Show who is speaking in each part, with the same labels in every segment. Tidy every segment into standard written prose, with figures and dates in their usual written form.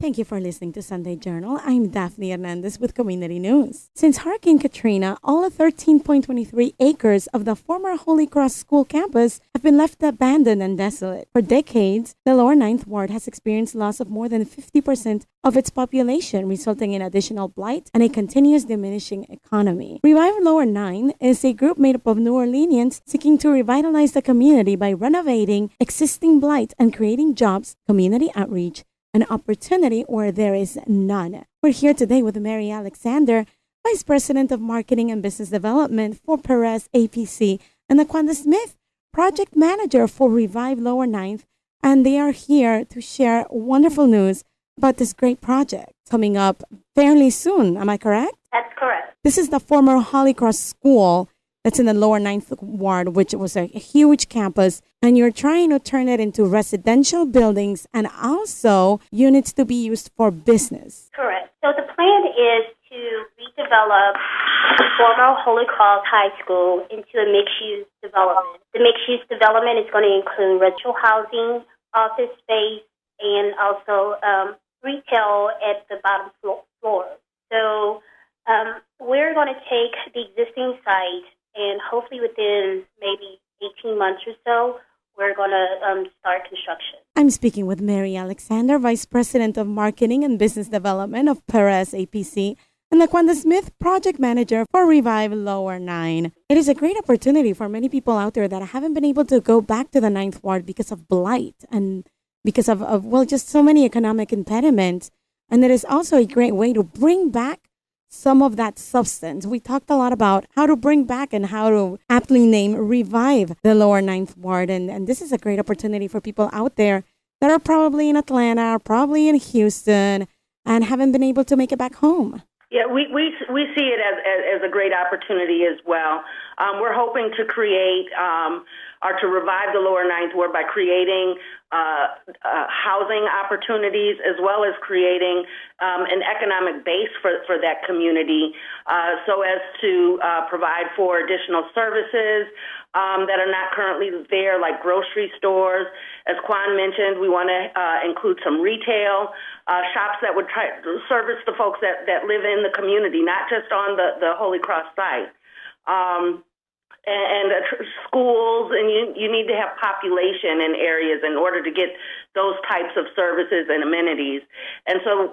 Speaker 1: Thank you for listening to Sunday Journal. I'm Daphne Hernandez with Community News. Since Hurricane Katrina, all 13.23 acres of the former Holy Cross School campus have been left abandoned and desolate. For decades, the Lower Ninth Ward has experienced loss of more than 50% of its population, resulting in additional blight and a continuous diminishing economy. Revive Lower 9 is a group made up of New Orleanians seeking to revitalize the community by renovating existing blight and creating jobs, community outreach, an opportunity where there is none. We're here today with Mary Alexander, Vice President of Marketing and Business Development for Perez APC, and Laquanda Smith, Project Manager for Revive Lower Ninth, and they are here to share wonderful news about this great project coming up fairly soon. Am I correct?
Speaker 2: That's correct.
Speaker 1: This is the former Holy Cross School that's in the Lower Ninth Ward, which was a huge campus, and you're trying to turn it into residential buildings and also units to be used for business.
Speaker 2: Correct. So the plan is to redevelop the former Holy Cross High School into a mixed-use development. The mixed-use development is going to include residential housing, office space, and also retail at the bottom floor. So we're going to take the existing site, and hopefully within maybe 18 months or so, we're going to start construction.
Speaker 1: I'm speaking with Mary Alexander, Vice President of Marketing and Business Development of Perez APC, and Laquanda Smith, Project Manager for Revive Lower 9. It is a great opportunity for many people out there that haven't been able to go back to the Ninth Ward because of blight and because of just so many economic impediments. And it is also a great way to bring back some of that substance. We talked a lot about how to bring back and how to aptly name Revive the Lower Ninth Ward. And this is a great opportunity for people out there that are probably in Atlanta or probably in Houston and haven't been able to make it back home.
Speaker 3: Yeah, we see it as a great opportunity as well. We're hoping to create or to revive the Lower Ninth Ward by creating housing opportunities as well as creating an economic base for that community so as to provide for additional services that are not currently there, like grocery stores. As Quan mentioned, we want to include some retail shops that would try to service the folks that live in the community, not just on the Holy Cross site. And schools, and you need to have population in areas in order to get those types of services and amenities. And so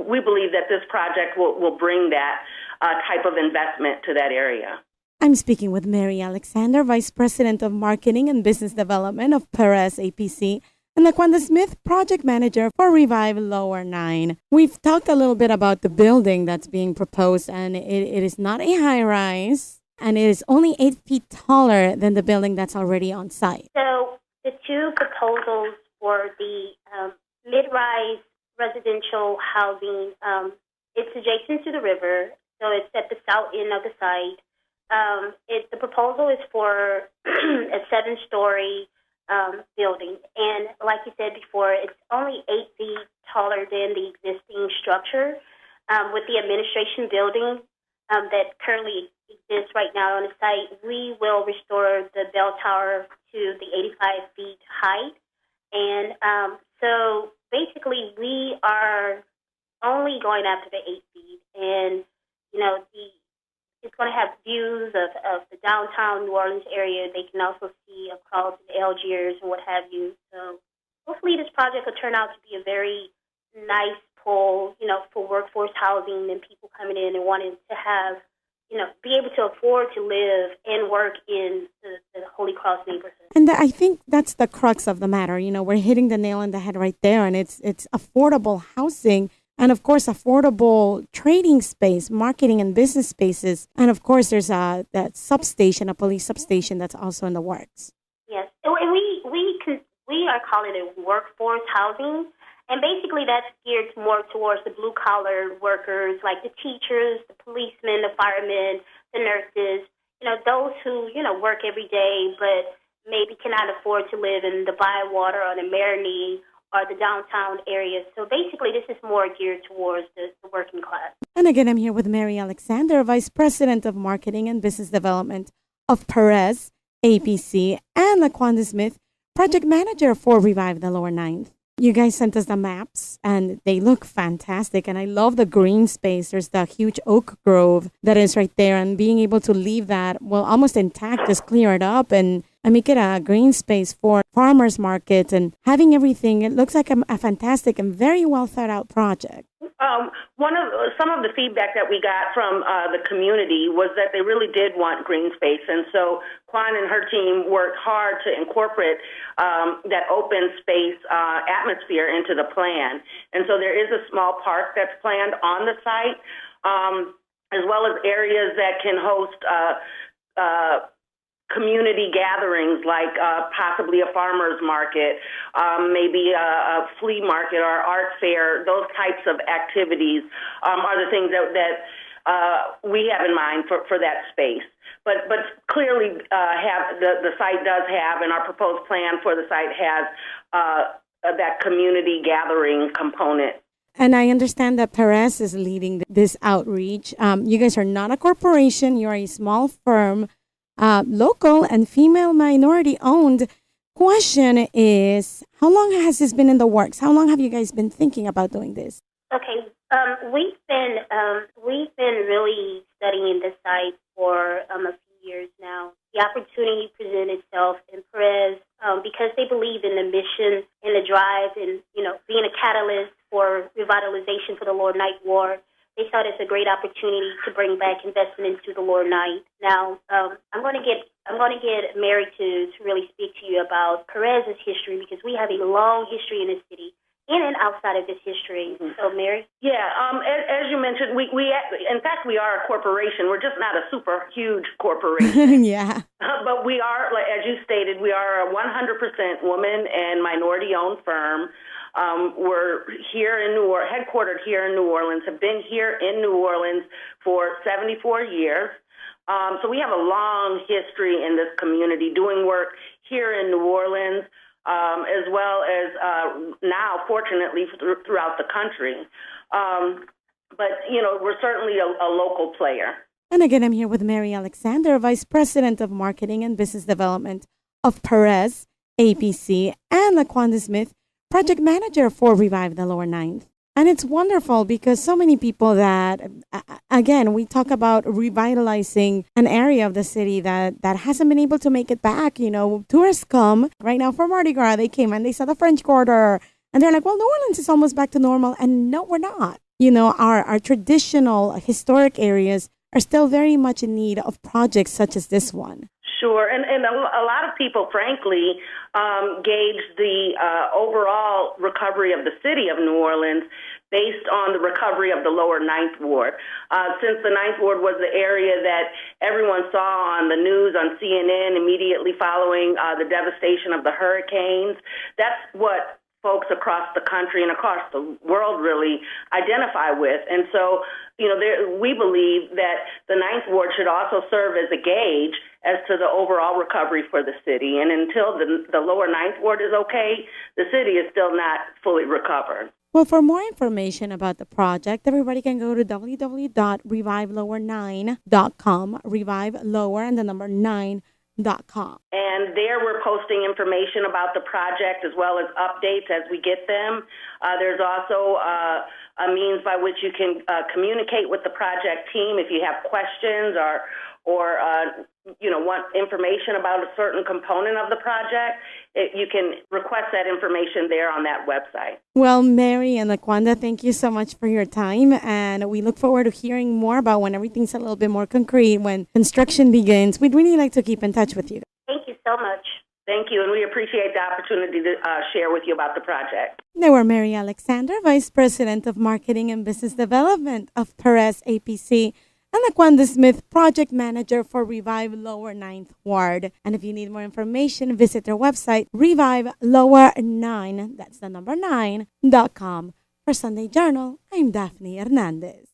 Speaker 3: we believe that this project will bring that type of investment to that area.
Speaker 1: I'm speaking with Mary Alexander, Vice President of Marketing and Business Development of Perez APC, and Laquanda Smith, Project Manager for Revive Lower 9. We've talked a little bit about the building that's being proposed, and it is not a high-rise, and it is only 8 feet taller than the building that's already on site.
Speaker 2: So the two proposals for the mid-rise residential housing, it's adjacent to the river, so it's at the south end of the site. The proposal is for a 7-story building, and like you said before, it's only 8 feet taller than the existing structure. With the administration building that currently exists right now on the site, we will restore the bell tower to the 85 feet height, and so basically we are only going after the 8 feet, and it's going to have views of the downtown New Orleans area. They can also see across the Algiers and what have you. So hopefully this project will turn out to be a very nice pull, for workforce housing and people coming in and wanting to have, be able to afford to live and work in the Holy Cross neighborhood.
Speaker 1: And I think that's the crux of the matter. We're hitting the nail on the head right there, and it's affordable housing. And, of course, affordable trading space, marketing and business spaces. And, of course, there's that substation, a police substation that's also in the works.
Speaker 2: Yes. And we are calling it workforce housing. And basically that's geared more towards the blue-collar workers, like the teachers, the policemen, the firemen, the nurses, those who, work every day but maybe cannot afford to live in the Bywater or the Marigny or the downtown areas. So basically, this is more geared towards the working class.
Speaker 1: And again, I'm here with Mary Alexander, Vice President of Marketing and Business Development of Perez APC, and Laquanda Smith, Project Manager for Revive the Lower Ninth. You guys sent us the maps and they look fantastic. And I love the green space. There's the huge oak grove that is right there. And being able to leave that, well, almost intact, just clear it up and make it a green space for farmers markets and having everything. It looks like a fantastic and very well thought out project.
Speaker 3: Some of the feedback that we got from the community was that they really did want green space, and so Kwan and her team worked hard to incorporate that open space atmosphere into the plan. And so there is a small park that's planned on the site, as well as areas that can host community gatherings like possibly a farmer's market, maybe a flea market or art fair. Those types of activities are the things that we have in mind for that space. But clearly the site does have, and our proposed plan for the site has that community gathering component.
Speaker 1: And I understand that Perez is leading this outreach. You guys are not a corporation. You're a small firm. Local and female minority owned. Question is, how long has this been in the works? How long have you guys been thinking about doing this?
Speaker 2: Okay, we've been really studying this site for a few years now. The opportunity presented itself in Perez because they believe in the mission and the drive and being a catalyst for revitalization for the Lower Ninth Ward. They thought it's a great opportunity to bring back investment into the Lower Ninth. Now, I'm going to get Mary to really speak to you about Perez's history because we have a long history in this city, in and outside of this history. Mm-hmm. So, Mary?
Speaker 3: Yeah, as you mentioned, we in fact, we are a corporation. We're just not a super huge corporation.
Speaker 1: Yeah.
Speaker 3: But we are, as you stated, we are a 100% woman and minority-owned firm. We're here in headquartered here in New Orleans, have been here in New Orleans for 74 years. So we have a long history in this community doing work here in New Orleans, as well as now, fortunately, throughout the country. But, we're certainly a local player.
Speaker 1: And again, I'm here with Mary Alexander, Vice President of Marketing and Business Development of Perez APC, and LaQuanda Smith, Project Manager for Revive the Lower Ninth. And it's wonderful because so many people that, again, we talk about revitalizing an area of the city that hasn't been able to make it back. Tourists come right now for Mardi Gras. They came and they saw the French Quarter and they're like, well, New Orleans is almost back to normal. And no, we're not. Our traditional historic areas are still very much in need of projects such as this one.
Speaker 3: Sure, and a lot of people, frankly, gauge the overall recovery of the city of New Orleans based on the recovery of the Lower Ninth Ward. Since the Ninth Ward was the area that everyone saw on the news, on CNN, immediately following the devastation of the hurricanes, that's what folks across the country and across the world really identify with. And so, we believe that the Ninth Ward should also serve as a gauge as to the overall recovery for the city. And until the Lower Ninth Ward is okay, the city is still not fully recovered.
Speaker 1: Well, for more information about the project, everybody can go to www.revivelower9.com, Revive Lower and the number 9.com.
Speaker 3: And there we're posting information about the project as well as updates as we get them. There's also a means by which you can communicate with the project team if you have questions or want information about a certain component of the project. You can request that information there on that website.
Speaker 1: Well, Mary and LaQuanda, thank you so much for your time, and we look forward to hearing more about when everything's a little bit more concrete, when construction begins. We'd really like to keep in touch with you.
Speaker 2: Thank you so much.
Speaker 3: Thank you, and we appreciate the opportunity to share with you about the project.
Speaker 1: They were Mary Alexander, Vice President of Marketing and Business Development of Perez APC, and LaQuanda Smith, Project Manager for Revive Lower Ninth Ward. And if you need more information, visit their website, revivelower9, that's the number 9.com. For Sunday Journal, I'm Daphne Hernandez.